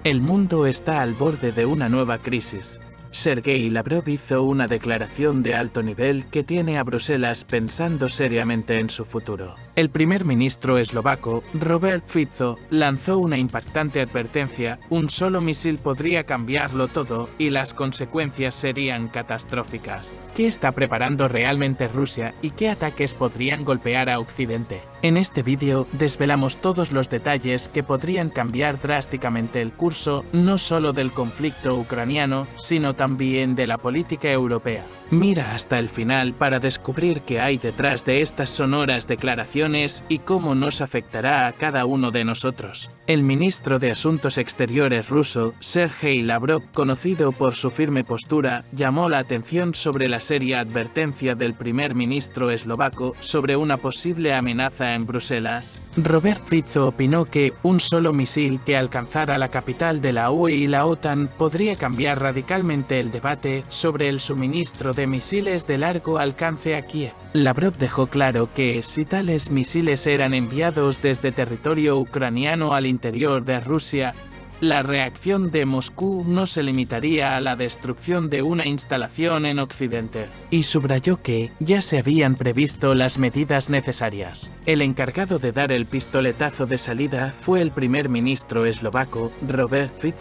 El mundo está al borde de una nueva crisis. Sergei Lavrov hizo una declaración de alto nivel que tiene a Bruselas pensando seriamente en su futuro. El primer ministro eslovaco, Robert Fico, lanzó una impactante advertencia: un solo misil podría cambiarlo todo y las consecuencias serían catastróficas. ¿Qué está preparando realmente Rusia y qué ataques podrían golpear a Occidente? En este vídeo desvelamos todos los detalles que podrían cambiar drásticamente el curso no solo del conflicto ucraniano, sino también de la política europea. Mira hasta el final para descubrir qué hay detrás de estas sonoras declaraciones y cómo nos afectará a cada uno de nosotros. El ministro de Asuntos Exteriores ruso, Sergei Lavrov, conocido por su firme postura, llamó la atención sobre la seria advertencia del primer ministro eslovaco sobre una posible amenaza en Bruselas. Robert Fico opinó que un solo misil que alcanzara la capital de la UE y la OTAN podría cambiar radicalmente el debate sobre el suministro de misiles de largo alcance a Kiev. Lavrov dejó claro que si tales misiles eran enviados desde territorio ucraniano al interior de Rusia, la reacción de Moscú no se limitaría a la destrucción de una instalación en Occidente, y subrayó que ya se habían previsto las medidas necesarias. El encargado de dar el pistoletazo de salida fue el primer ministro eslovaco, Robert Fico,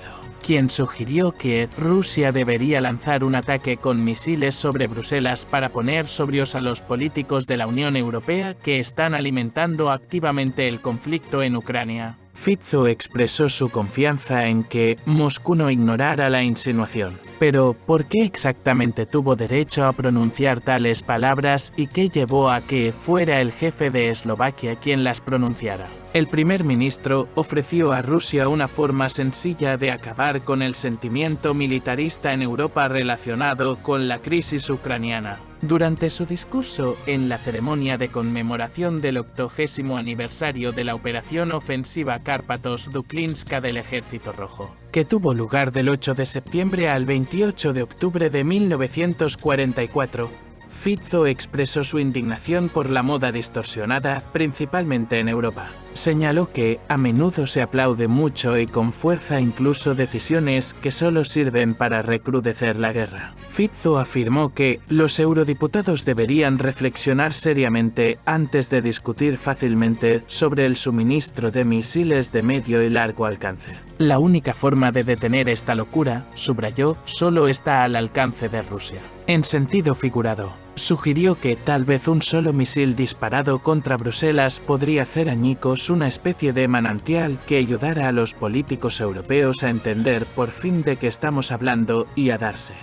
quien sugirió que Rusia debería lanzar un ataque con misiles sobre Bruselas para poner sobrios a los políticos de la Unión Europea que están alimentando activamente el conflicto en Ucrania. Fico expresó su confianza en que Moscú no ignorara la insinuación. Pero, ¿por qué exactamente tuvo derecho a pronunciar tales palabras y qué llevó a que fuera el jefe de Eslovaquia quien las pronunciara? El primer ministro ofreció a Rusia una forma sencilla de acabar con el sentimiento militarista en Europa relacionado con la crisis ucraniana. Durante su discurso en la ceremonia de conmemoración del 80º aniversario de la operación ofensiva Karpatos-Duklinska del Ejército Rojo, que tuvo lugar del 8 de septiembre al 28 de octubre de 1944, Fico expresó su indignación por la moda distorsionada, principalmente en Europa. Señaló que a menudo se aplaude mucho y con fuerza incluso decisiones que solo sirven para recrudecer la guerra. Fico afirmó que los eurodiputados deberían reflexionar seriamente antes de discutir fácilmente sobre el suministro de misiles de medio y largo alcance. La única forma de detener esta locura, subrayó, solo está al alcance de Rusia. En sentido figurado, sugirió que tal vez un solo misil disparado contra Bruselas podría hacer añicos una especie de manantial que ayudara a los políticos europeos a entender por fin de qué estamos hablando y a darse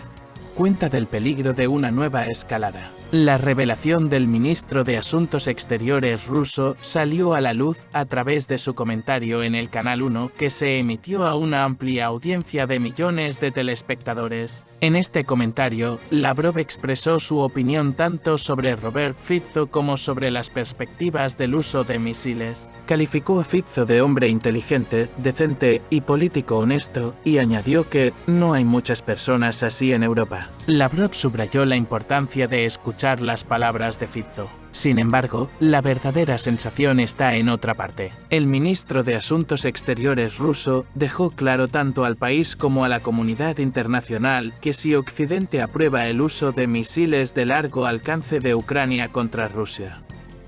cuenta del peligro de una nueva escalada. La revelación del ministro de Asuntos Exteriores ruso salió a la luz a través de su comentario en el Canal 1 que se emitió a una amplia audiencia de millones de telespectadores. En este comentario, Lavrov expresó su opinión tanto sobre Robert Fico como sobre las perspectivas del uso de misiles. Calificó a Fico de hombre inteligente, decente y político honesto, y añadió que no hay muchas personas así en Europa. Lavrov subrayó la importancia de escuchar las palabras de Fico. Sin embargo, la verdadera sensación está en otra parte. El ministro de Asuntos Exteriores ruso dejó claro tanto al país como a la comunidad internacional que si Occidente aprueba el uso de misiles de largo alcance de Ucrania contra Rusia,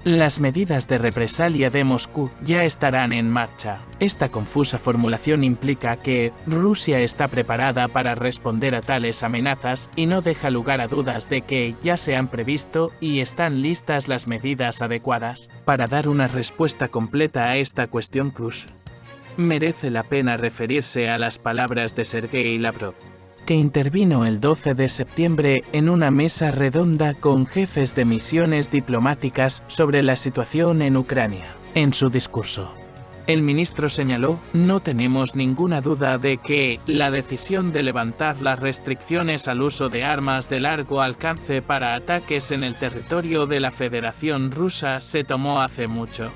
las medidas de represalia de Moscú ya estarán en marcha. Esta confusa formulación implica que Rusia está preparada para responder a tales amenazas y no deja lugar a dudas de que ya se han previsto y están listas las medidas adecuadas para dar una respuesta completa a esta cuestión crucial. Merece la pena referirse a las palabras de Sergei Lavrov, que intervino el 12 de septiembre en una mesa redonda con jefes de misiones diplomáticas sobre la situación en Ucrania. En su discurso, el ministro señaló: no tenemos ninguna duda de que la decisión de levantar las restricciones al uso de armas de largo alcance para ataques en el territorio de la Federación Rusa se tomó hace mucho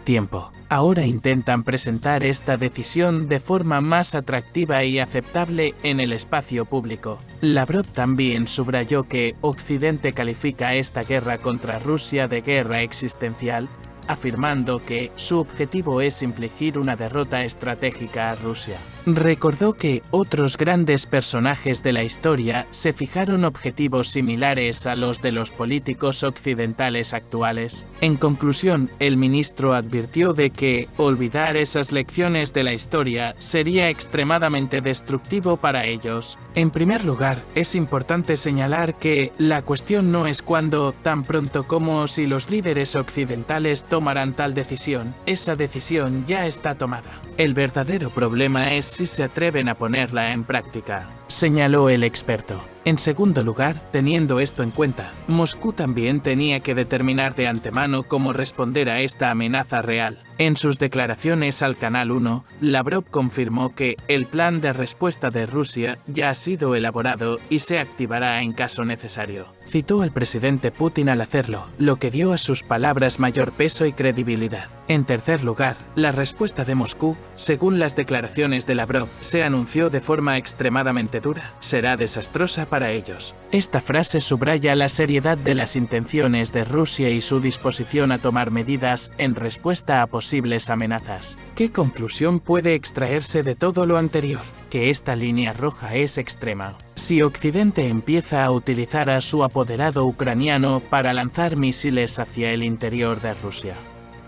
tiempo. Ahora intentan presentar esta decisión de forma más atractiva y aceptable en el espacio público. Lavrov también subrayó que Occidente califica esta guerra contra Rusia de guerra existencial, afirmando que su objetivo es infligir una derrota estratégica a Rusia. Recordó que otros grandes personajes de la historia se fijaron objetivos similares a los de los políticos occidentales actuales. En conclusión, el ministro advirtió de que olvidar esas lecciones de la historia sería extremadamente destructivo para ellos. En primer lugar, es importante señalar que la cuestión no es cuándo, tan pronto como si los líderes occidentales tomarán tal decisión. Esa decisión ya está tomada. El verdadero problema es si se atreven a ponerla en práctica, señaló el experto. En segundo lugar, teniendo esto en cuenta, Moscú también tenía que determinar de antemano cómo responder a esta amenaza real. En sus declaraciones al Canal 1, Lavrov confirmó que el plan de respuesta de Rusia ya ha sido elaborado y se activará en caso necesario. Citó al presidente Putin al hacerlo, lo que dio a sus palabras mayor peso y credibilidad. En tercer lugar, la respuesta de Moscú, según las declaraciones de Lavrov, se anunció de forma extremadamente dura. Será desastrosa para ellos. Esta frase subraya la seriedad de las intenciones de Rusia y su disposición a tomar medidas en respuesta a posibles amenazas. ¿Qué conclusión puede extraerse de todo lo anterior? Que esta línea roja es extrema. Si Occidente empieza a utilizar a su apoderado ucraniano para lanzar misiles hacia el interior de Rusia,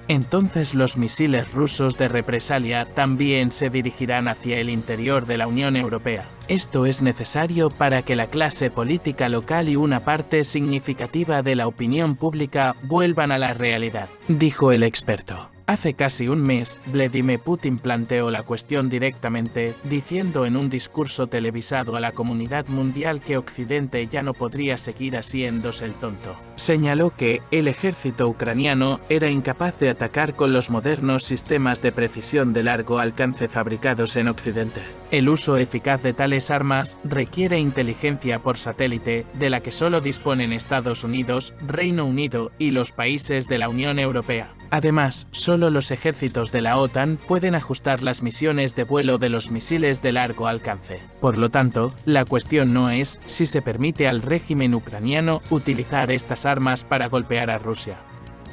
entonces los misiles rusos de represalia también se dirigirán hacia el interior de la Unión Europea. Esto es necesario para que la clase política local y una parte significativa de la opinión pública vuelvan a la realidad, dijo el experto. Hace casi un mes, Vladimir Putin planteó la cuestión directamente, diciendo en un discurso televisado a la comunidad mundial que Occidente ya no podría seguir haciéndose el tonto. Señaló que el ejército ucraniano era incapaz de atacar con los modernos sistemas de precisión de largo alcance fabricados en Occidente. El uso eficaz de tales armas requiere inteligencia por satélite, de la que solo disponen Estados Unidos, Reino Unido y los países de la Unión Europea. Además, solo los ejércitos de la OTAN pueden ajustar las misiones de vuelo de los misiles de largo alcance. Por lo tanto, la cuestión no es si se permite al régimen ucraniano utilizar estas armas para golpear a Rusia,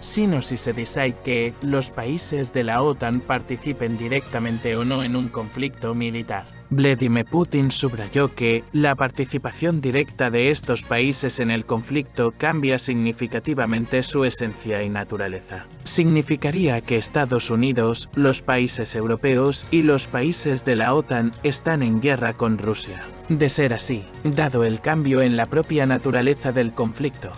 sino si se decide que los países de la OTAN participen directamente o no en un conflicto militar. Vladimir Putin subrayó que la participación directa de estos países en el conflicto cambia significativamente su esencia y naturaleza. Significaría que Estados Unidos, los países europeos y los países de la OTAN están en guerra con Rusia. De ser así, dado el cambio en la propia naturaleza del conflicto,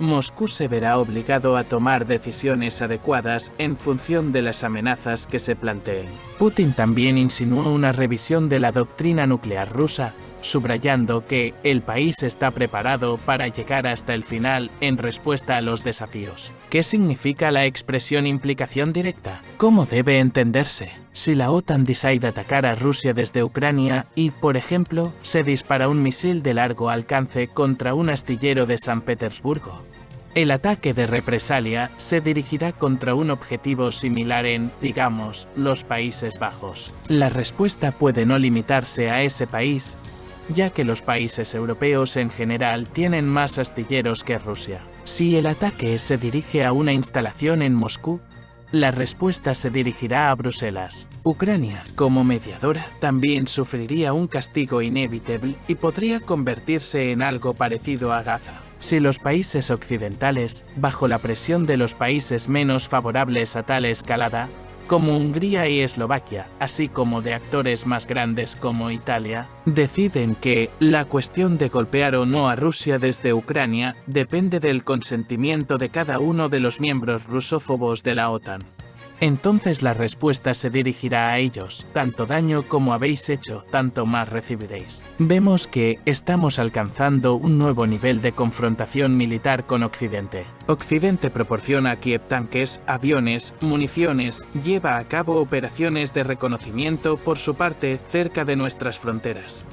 Moscú se verá obligado a tomar decisiones adecuadas en función de las amenazas que se planteen. Putin también insinuó una revisión de la doctrina nuclear rusa, subrayando que el país está preparado para llegar hasta el final en respuesta a los desafíos. ¿Qué significa la expresión implicación directa? ¿Cómo debe entenderse? Si la OTAN decide atacar a Rusia desde Ucrania y, por ejemplo, se dispara un misil de largo alcance contra un astillero de San Petersburgo, el ataque de represalia se dirigirá contra un objetivo similar en, digamos, los Países Bajos. La respuesta puede no limitarse a ese país, ya que los países europeos en general tienen más astilleros que Rusia. Si el ataque se dirige a una instalación en Moscú, la respuesta se dirigirá a Bruselas. Ucrania, como mediadora, también sufriría un castigo inevitable y podría convertirse en algo parecido a Gaza. Si los países occidentales, bajo la presión de los países menos favorables a tal escalada, como Hungría y Eslovaquia, así como de actores más grandes como Italia, deciden que la cuestión de golpear o no a Rusia desde Ucrania depende del consentimiento de cada uno de los miembros rusófobos de la OTAN, entonces la respuesta se dirigirá a ellos. Tanto daño como habéis hecho, tanto más recibiréis. Vemos que estamos alcanzando un nuevo nivel de confrontación militar con Occidente. Occidente proporciona a Kiev tanques, aviones, municiones, lleva a cabo operaciones de reconocimiento por su parte cerca de nuestras fronteras.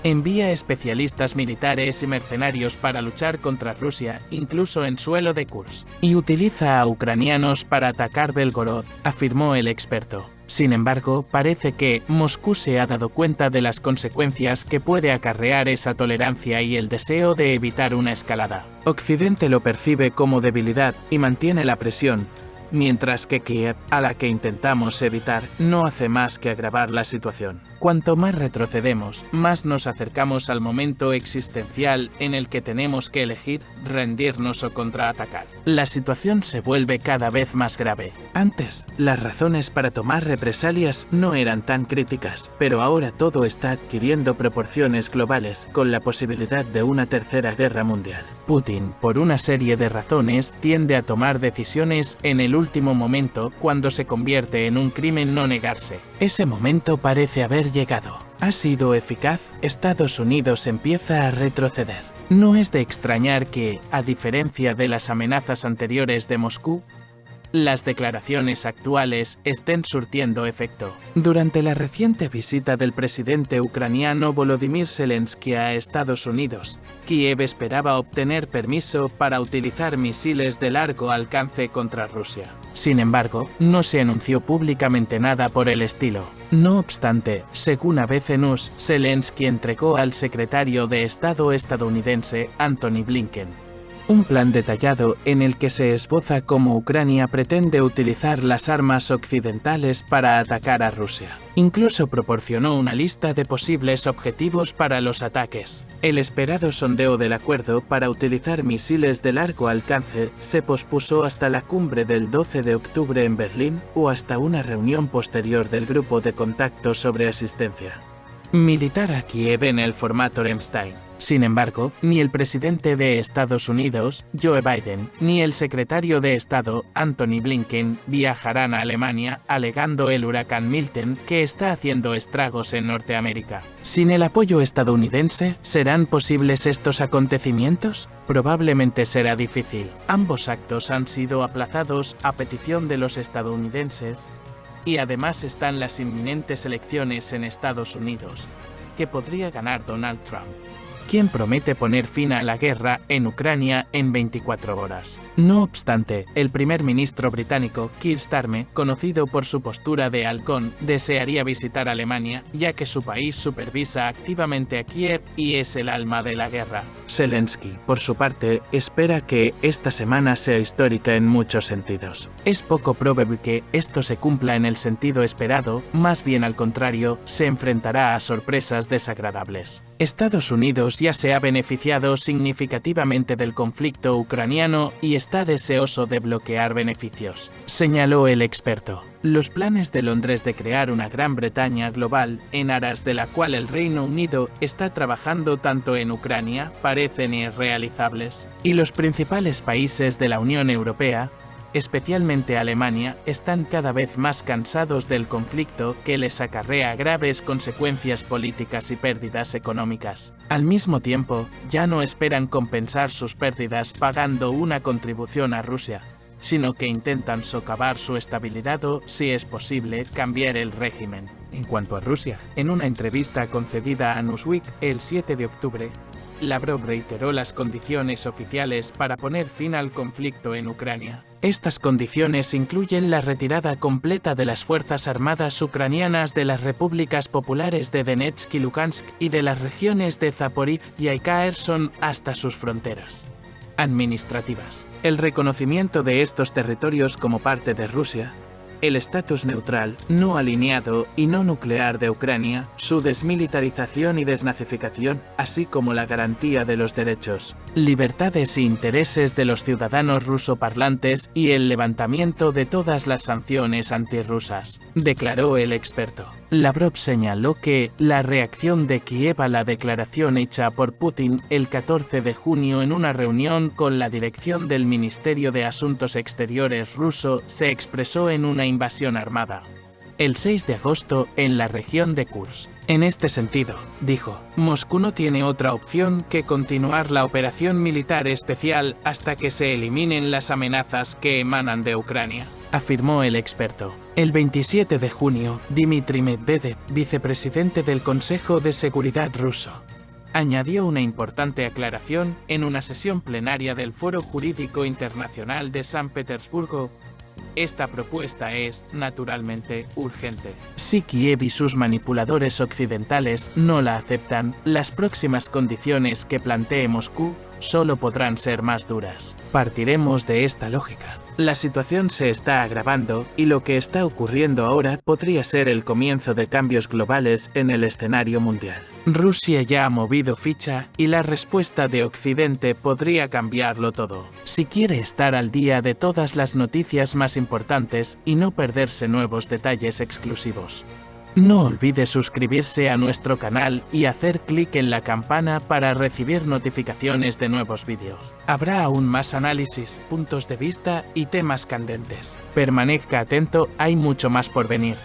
Envía especialistas militares y mercenarios para luchar contra Rusia, incluso en suelo de Kursk. Y utiliza a ucranianos para atacar Belgorod, afirmó el experto. Sin embargo, parece que Moscú se ha dado cuenta de las consecuencias que puede acarrear esa tolerancia y el deseo de evitar una escalada. Occidente lo percibe como debilidad y mantiene la presión, mientras que Kiev, a la que intentamos evitar, no hace más que agravar la situación. Cuanto más retrocedemos, más nos acercamos al momento existencial en el que tenemos que elegir rendirnos o contraatacar. La situación se vuelve cada vez más grave. Antes, las razones para tomar represalias no eran tan críticas, pero ahora todo está adquiriendo proporciones globales con la posibilidad de una tercera guerra mundial. Putin, por una serie de razones, tiende a tomar decisiones en el último momento cuando se convierte en un crimen no negarse. Ese momento parece haber llegado. Ha sido eficaz, Estados Unidos empieza a retroceder. No es de extrañar que, a diferencia de las amenazas anteriores de Moscú, las declaraciones actuales estén surtiendo efecto. Durante la reciente visita del presidente ucraniano Volodymyr Zelensky a Estados Unidos, Kiev esperaba obtener permiso para utilizar misiles de largo alcance contra Rusia. Sin embargo, no se anunció públicamente nada por el estilo. No obstante, según ABC News, Zelensky entregó al secretario de Estado estadounidense, Antony Blinken, un plan detallado en el que se esboza cómo Ucrania pretende utilizar las armas occidentales para atacar a Rusia. Incluso proporcionó una lista de posibles objetivos para los ataques. El esperado sondeo del acuerdo para utilizar misiles de largo alcance se pospuso hasta la cumbre del 12 de octubre en Berlín o hasta una reunión posterior del Grupo de Contacto sobre Asistencia Militar a Kiev en el formato Ramstein. Sin embargo, ni el presidente de Estados Unidos, Joe Biden, ni el secretario de Estado, Antony Blinken, viajarán a Alemania, alegando el huracán Milton, que está haciendo estragos en Norteamérica. Sin el apoyo estadounidense, ¿serán posibles estos acontecimientos? Probablemente será difícil. Ambos actos han sido aplazados a petición de los estadounidenses, y además están las inminentes elecciones en Estados Unidos, que podría ganar Donald Trump, quien promete poner fin a la guerra en Ucrania en 24 horas. No obstante, el primer ministro británico, Keir Starmer, conocido por su postura de halcón, desearía visitar Alemania, ya que su país supervisa activamente a Kiev y es el alma de la guerra. Zelensky, por su parte, espera que esta semana sea histórica en muchos sentidos. Es poco probable que esto se cumpla en el sentido esperado, más bien al contrario, se enfrentará a sorpresas desagradables. Estados Unidos ya se ha beneficiado significativamente del conflicto ucraniano y está deseoso de bloquear beneficios, señaló el experto. Los planes de Londres de crear una Gran Bretaña global, en aras de la cual el Reino Unido está trabajando tanto en Ucrania, parecen irrealizables, y los principales países de la Unión Europea, especialmente Alemania, están cada vez más cansados del conflicto que les acarrea graves consecuencias políticas y pérdidas económicas. Al mismo tiempo, ya no esperan compensar sus pérdidas pagando una contribución a Rusia, sino que intentan socavar su estabilidad o, si es posible, cambiar el régimen. En cuanto a Rusia, en una entrevista concedida a Newsweek el 7 de octubre, Lavrov reiteró las condiciones oficiales para poner fin al conflicto en Ucrania. Estas condiciones incluyen la retirada completa de las fuerzas armadas ucranianas de las repúblicas populares de Donetsk y Lugansk y de las regiones de Zaporizhia y Kherson hasta sus fronteras administrativas, el reconocimiento de estos territorios como parte de Rusia, el estatus neutral, no alineado y no nuclear de Ucrania, su desmilitarización y desnazificación, así como la garantía de los derechos, libertades e intereses de los ciudadanos rusoparlantes y el levantamiento de todas las sanciones antirrusas, declaró el experto. Lavrov señaló que la reacción de Kiev a la declaración hecha por Putin el 14 de junio en una reunión con la dirección del Ministerio de Asuntos Exteriores ruso se expresó en una invasión armada. El 6 de agosto, en la región de Kursk. En este sentido, dijo, Moscú no tiene otra opción que continuar la operación militar especial hasta que se eliminen las amenazas que emanan de Ucrania, afirmó el experto. El 27 de junio, Dmitry Medvedev, vicepresidente del Consejo de Seguridad ruso, añadió una importante aclaración en una sesión plenaria del Foro Jurídico Internacional de San Petersburgo. Esta propuesta es, naturalmente, urgente. Si Kiev y sus manipuladores occidentales no la aceptan, las próximas condiciones que plantee Moscú solo podrán ser más duras. Partiremos de esta lógica. La situación se está agravando y lo que está ocurriendo ahora podría ser el comienzo de cambios globales en el escenario mundial. Rusia ya ha movido ficha y la respuesta de Occidente podría cambiarlo todo. Si quiere estar al día de todas las noticias más importantes y no perderse nuevos detalles exclusivos, no olvide suscribirse a nuestro canal y hacer clic en la campana para recibir notificaciones de nuevos vídeos. Habrá aún más análisis, puntos de vista y temas candentes. Permanezca atento, hay mucho más por venir.